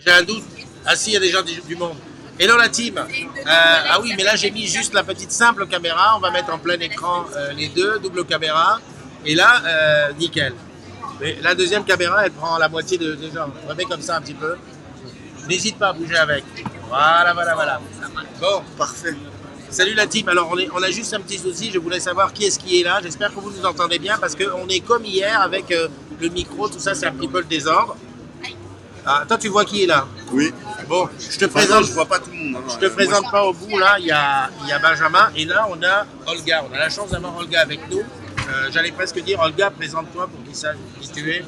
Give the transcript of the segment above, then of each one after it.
J'ai un doute. Ah si, il y a déjà du monde. Hello la team. Ah oui, mais là j'ai mis juste la petite simple caméra. On va mettre en plein écran les deux, double caméra. Et là, nickel. Mais la deuxième caméra, elle prend la moitié des gens. Remets comme ça un petit peu. N'hésite pas à bouger avec. Voilà, voilà, voilà. Bon, Parfait. salut la team. Alors on a juste un petit souci. Je voulais savoir qui est-ce qui est là. J'espère que vous nous entendez bien parce qu'on est comme hier avec le micro. Tout ça, c'est un petit peu le désordre. Ah, toi, tu vois qui est là? Oui. Bon, je te Enfin, présente. non, je vois pas tout le monde. Hein. Je te présente pas au bout, là, il y a Benjamin et là on a Olga. On a la chance d'avoir Olga avec nous. J'allais presque dire, Olga, présente-toi pour qu'ils sachent qui tu es.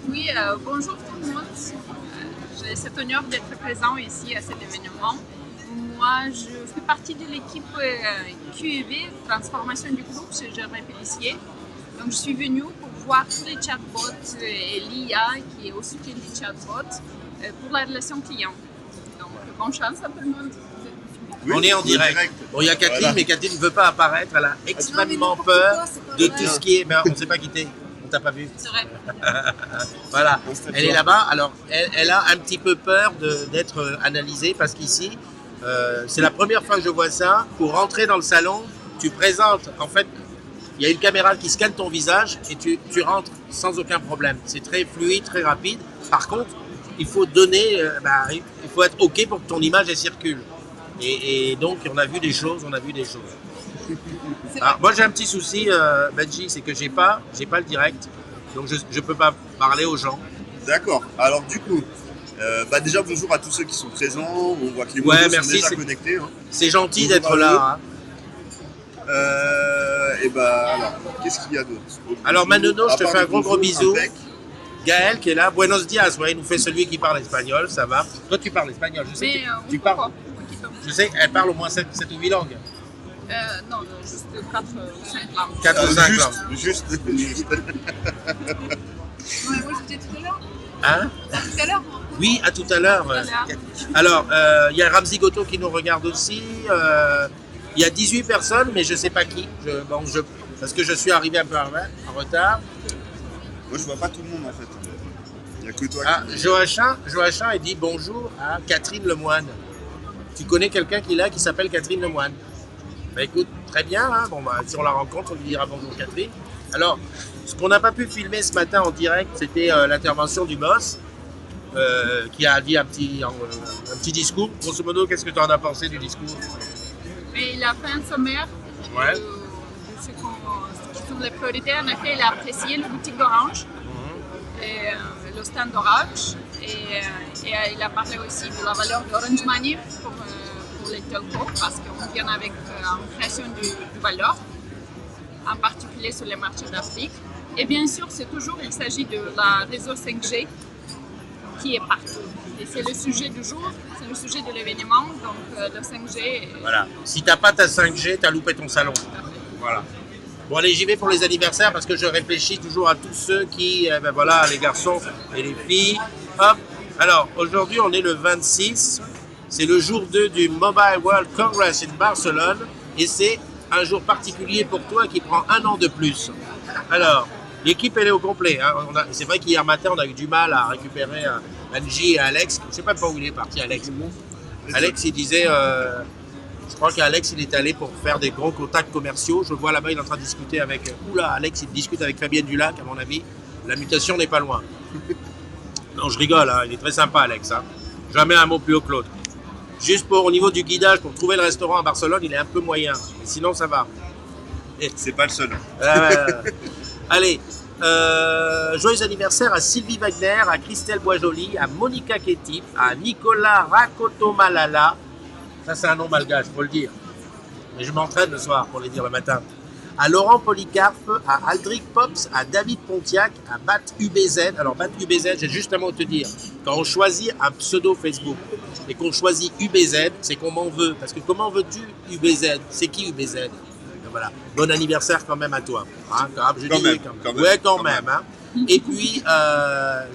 Oui, bonjour tout le monde. J'ai cet honneur d'être présent ici à cet événement. Moi, je fais partie de l'équipe QEV, transformation du groupe chez Germain Pellissier. Donc, je suis venue pour voir tous les chatbots et l'IA qui est au soutien des chatbots pour la relation client. Donc, bonne chance à tout le monde. Oui, On est en direct. Bon, il y a Catherine, Voilà. mais Catherine ne veut pas apparaître. Elle a extrêmement peur de tout ce qui est. Mais on ne s'est pas quitté. On t'a pas vu. C'est vrai. Voilà. Installe-toi. Elle est là-bas. Alors, elle a un petit peu peur d'être analysée parce qu'ici, c'est la première fois que je vois ça. Pour rentrer dans le salon, tu présentes. En fait, il y a une caméra qui scanne ton visage et tu rentres sans aucun problème. C'est très fluide, très rapide. Par contre, il faut donner, il faut être OK pour que ton image elle circule. Et donc, on a vu des choses, Alors, moi, j'ai un petit souci, Benji, c'est que j'ai pas le direct. Donc, je peux pas parler aux gens. D'accord. Alors du coup, déjà bonjour à tous ceux qui sont présents. On voit que les Ouais, motos sont merci, déjà c'est- connectés. Hein. C'est gentil Bonjour d'être à là. Hein. Alors, qu'est-ce qu'il y a d'autre? Alors, Manono, je te À part fais un les gros bonjours, bisou. impec. Gaël qui est là, Buenos dias, ouais, il nous fait celui qui parle espagnol, ça va. Toi, tu parles espagnol, je sais. Mais que tu oui, parles. pourquoi? Ok, Je sais, elle parle au moins 7 ou 8 langues. non, juste 4 ou 5 langues. 4 ou 5 langues. Juste. Ouais, oui, c'était tout à l'heure. Hein? Tout à l'heure. Oui, à tout à l'heure. Alors, il y a Ramzi Goto qui nous regarde aussi. Il y a 18 personnes, mais je ne sais pas qui. Parce que je suis arrivé un peu en retard. Moi, je vois pas tout le monde en fait. Il n'y a que toi. Ah, Joachim, il dit bonjour à Catherine Lemoine. Tu connais quelqu'un qui est là qui s'appelle Catherine Lemoine? Bah écoute, très bien. Hein. Bon, si on la rencontre, on lui dira bonjour Catherine. Alors, ce qu'on n'a pas pu filmer ce matin en direct, c'était l'intervention du boss qui a dit un petit discours. Grosso modo, qu'est-ce que tu en as pensé du discours? Et il a fait un sommaire Ouais. de ce qui sont les priorités. En effet, il a apprécié le boutique d'Orange, et, le stand d'Orange, et il a parlé aussi de la valeur d'Orange Money pour les telcos, parce qu'on vient avec une création de valeur, en particulier sur les marchés d'Afrique. Et bien sûr, il s'agit de la réseau 5G qui est partout. Et c'est le sujet du jour, c'est le sujet de l'événement, donc le 5G. Voilà. Si t'as pas ta 5G, t'as loupé ton salon. Voilà. Bon allez, j'y vais pour les anniversaires parce que je réfléchis toujours à tous ceux qui, les garçons et les filles. Hop. Alors aujourd'hui on est le 26, c'est le jour 2 du Mobile World Congress in Barcelone et c'est un jour particulier pour toi qui prend un an de plus. Alors l'équipe elle est au complet. Hein. C'est vrai qu'hier matin on a eu du mal à récupérer Angie et Alex. Je ne sais pas où il est parti Alex. Alex il disait... Je crois qu'Alex, il est allé pour faire des gros contacts commerciaux. Je le vois là-bas, il est en train de discuter avec... Oula, Alex, il discute avec Fabienne Dulac, à mon avis. La mutation n'est pas loin. Non, je rigole, hein. Il est très sympa, Alex. Hein. Jamais un mot plus haut que l'autre. Juste au niveau du guidage, pour trouver le restaurant à Barcelone, il est un peu moyen. Mais sinon, ça va. C'est pas le seul. Allez, joyeux anniversaire à Sylvie Wagner, à Christelle Boisjoli, à Monica Ketip, à Nicolas Rakotomalala. Ça, c'est un nom malgache, faut le dire. Mais je m'entraîne le soir pour les dire le matin. À Laurent Polycarpe, à Aldric Pops, à David Pontiac, à Bat UBZ. Alors, Bat UBZ, j'ai juste un mot à te dire. Quand on choisit un pseudo Facebook et qu'on choisit UBZ, c'est qu'on m'en veut. Parce que comment veux-tu UBZ? C'est qui UBZ? Et voilà. Bon anniversaire quand même à toi. Hein, quand même. Hein. Et puis,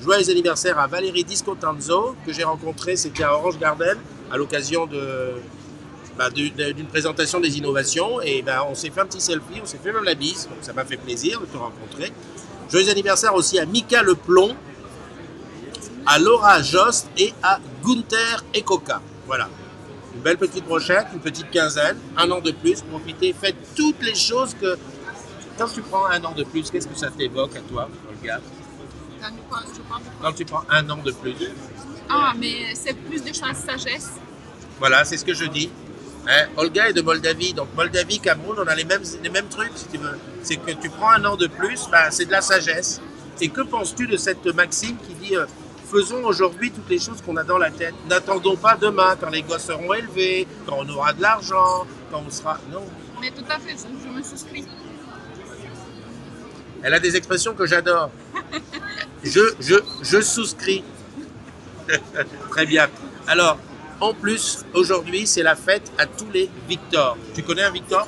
joyeux anniversaire à Valérie Discotanzo, que j'ai rencontré, c'était à Orange Garden, à l'occasion d'une présentation des innovations. Et on s'est fait un petit selfie, on s'est fait même la bise, donc ça m'a fait plaisir de te rencontrer. Joyeux anniversaire aussi à Mika Leplon, à Laura Jost et à Gunther Ekoka. Voilà. Une belle petite brochette, une petite quinzaine, un an de plus, profitez, faites toutes les choses que... Quand tu prends un an de plus, qu'est-ce que ça t'évoque à toi, Olga? Quand tu prends un an de plus. Ah, mais c'est plus de choses sagesse. Voilà, c'est ce que je dis. Hein, Olga est de Moldavie, donc Moldavie, Cameroun, on a les mêmes trucs, si tu veux. C'est que tu prends un an de plus, c'est de la sagesse. Et que penses-tu de cette maxime qui dit faisons aujourd'hui toutes les choses qu'on a dans la tête. N'attendons pas demain, quand les gosses seront élevés, quand on aura de l'argent, quand on sera... Non. Mais tout à fait, je me souscris. Elle a des expressions que j'adore. Je souscris. Très bien. Alors, en plus, aujourd'hui, c'est la fête à tous les Victor. Tu connais un Victor?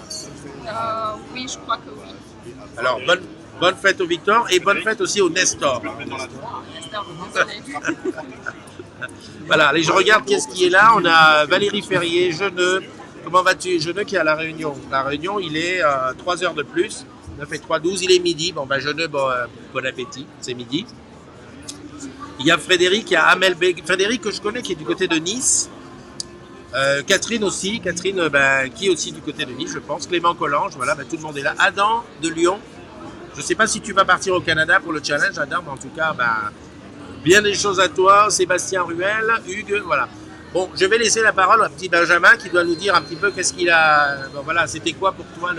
Oui, je crois que oui. Alors, bonne fête au Victor et bonne fête aussi au Nestor. Nestor, désolé. Voilà, allez, je regarde qu'est-ce qui est là. On a Valérie Ferrier, Jeuneux. Comment vas-tu? Jeuneux qui est à La Réunion. La Réunion, il est 3 heures de plus. 9 et 3, 12, il est midi. Bon, Jeuneux, bon appétit, c'est midi. Il y a Frédéric, il y a Amel Beg. Frédéric, que je connais, qui est du côté de Nice. Catherine aussi, qui est aussi du côté de Nice, je pense. Clément Collange, voilà, tout le monde est là. Adam de Lyon. Je ne sais pas si tu vas partir au Canada pour le challenge, Adam, mais en tout cas, bien des choses à toi. Sébastien Ruel, Hugues, voilà. Bon, je vais laisser la parole à petit Benjamin qui doit nous dire un petit peu qu'est-ce qu'il a. Bon, voilà, c'était quoi pour toi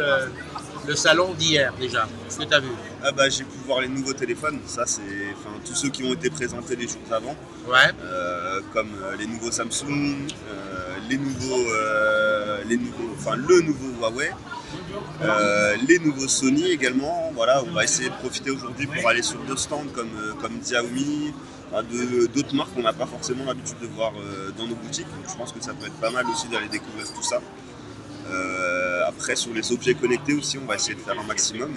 le salon d'hier déjà? Qu'est-ce que tu as vu? J'ai pu voir les nouveaux téléphones, ça c'est tous ceux qui ont été présentés les jours avant, ouais. Comme les nouveaux Samsung, le nouveau Huawei, les nouveaux Sony également. Voilà, on va essayer de profiter aujourd'hui pour aller sur d'autres stands comme Xiaomi, d'autres marques qu'on n'a pas forcément l'habitude de voir dans nos boutiques. Donc je pense que ça peut être pas mal aussi d'aller découvrir tout ça. Après sur les objets connectés aussi, on va essayer de faire un maximum.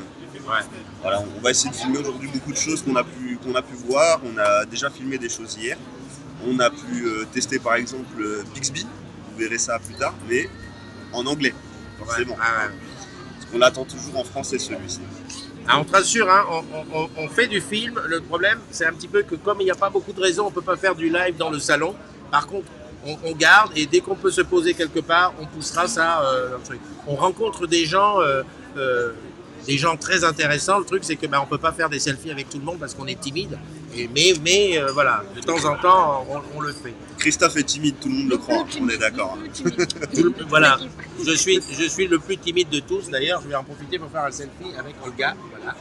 Ouais. Voilà, on va essayer de filmer aujourd'hui beaucoup de choses qu'on a pu voir. On a déjà filmé des choses hier. On a pu tester par exemple Bixby. Vous verrez ça plus tard, mais en anglais, forcément. Ouais. Parce qu'on l'attend toujours en français celui-ci. On te rassure, hein, on fait du film. Le problème, c'est un petit peu que comme il n'y a pas beaucoup de raisons, on ne peut pas faire du live dans le salon. Par contre, on garde et dès qu'on peut se poser quelque part, on poussera ça dans le truc. On rencontre des gens très intéressants. Le truc, c'est que on peut pas faire des selfies avec tout le monde parce qu'on est timide. Mais voilà, de temps en temps, on le fait. Christophe est timide, tout le monde le croit. On est d'accord. Voilà, je suis le plus timide de tous. D'ailleurs, je vais en profiter pour faire un selfie avec Olga. Voilà.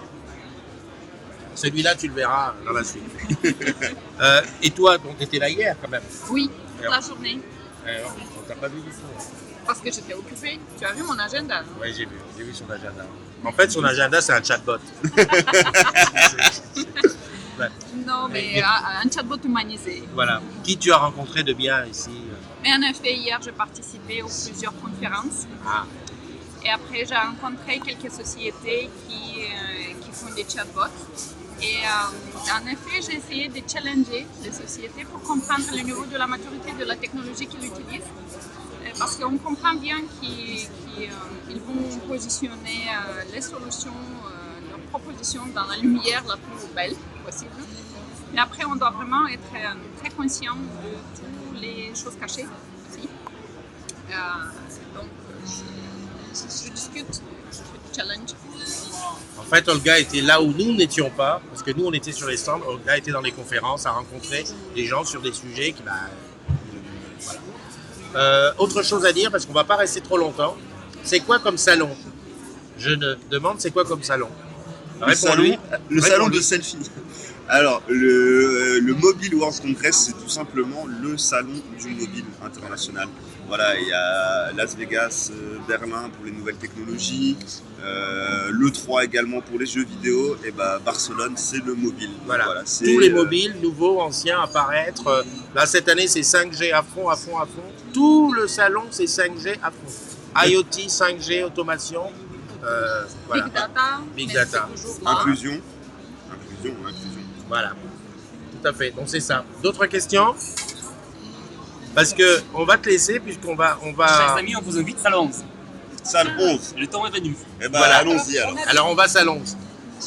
Celui-là, tu le verras dans la suite. Et toi, tu étais là hier quand même? Oui, toute la journée. On t'a pas vu du tout. Parce que j'étais occupée. Tu as vu mon agenda? Oui, j'ai vu son agenda. En fait, son agenda, c'est un chatbot. Ouais. Non, mais un chatbot humanisé. Voilà. Qui tu as rencontré de bien ici? Mais en effet, hier, j'ai participé à plusieurs conférences. Ah. Et après, j'ai rencontré quelques sociétés qui font des chatbots. Et en effet, j'ai essayé de challenger les sociétés pour comprendre le niveau de la maturité de la technologie qu'ils utilisent. Parce qu'on comprend bien qu'ils vont positionner les solutions, leurs propositions dans la lumière la plus belle possible. Mais après, on doit vraiment être très conscient de toutes les choses cachées aussi. Donc, je discute, je fais du challenge. En fait, Olga était là où nous n'étions pas, parce que nous, on était sur les stands. Olga était dans les conférences, à rencontrer des gens sur des sujets qui... Voilà. Autre chose à dire, parce qu'on ne va pas rester trop longtemps. C'est quoi comme salon? Je me demande, c'est quoi comme salon? Réponds-lui. Le salon Réponds-lui. de selfie. Alors, le Mobile World Congress, c'est tout simplement le salon du mobile international. Voilà, il y a Las Vegas, Berlin pour les nouvelles technologies, l'E3 également pour les jeux vidéo, et Barcelone, c'est le mobile. Voilà. C'est, Tous les mobiles, nouveaux, anciens, apparaître. Là, cette année, c'est 5G à fond, à fond, à fond. Tout le salon, c'est 5G à fond. IoT, 5G, automation. Voilà. Big data. Big mais data. c'est toujours là. Inclusion. Voilà. Tout à fait. Donc, c'est ça. D'autres questions? Parce que on va te laisser, puisqu'on va... Chers amis, on vous invite salle 11. Salle 11. Le temps est venu. Et Voilà. allons-y alors. Alors, on va à Lons.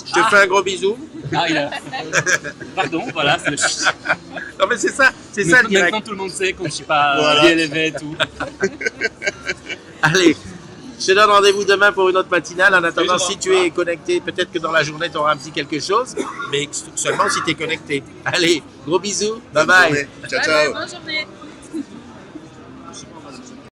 Je te fais un gros bisou. Ah, il a... Pardon, voilà, c'est le Non, mais c'est ça le direct. Maintenant, tout le monde sait qu'on ne chie pas Voilà. bien élevé et tout. Allez, je te donne rendez-vous demain pour une autre matinale. En attendant, Oui, je si tu es connecté, peut-être que dans la journée, tu auras un petit quelque chose, mais seulement si tu es connecté. Allez, gros bisous, bye bye. Ciao, Bye ciao. bye, bonne journée.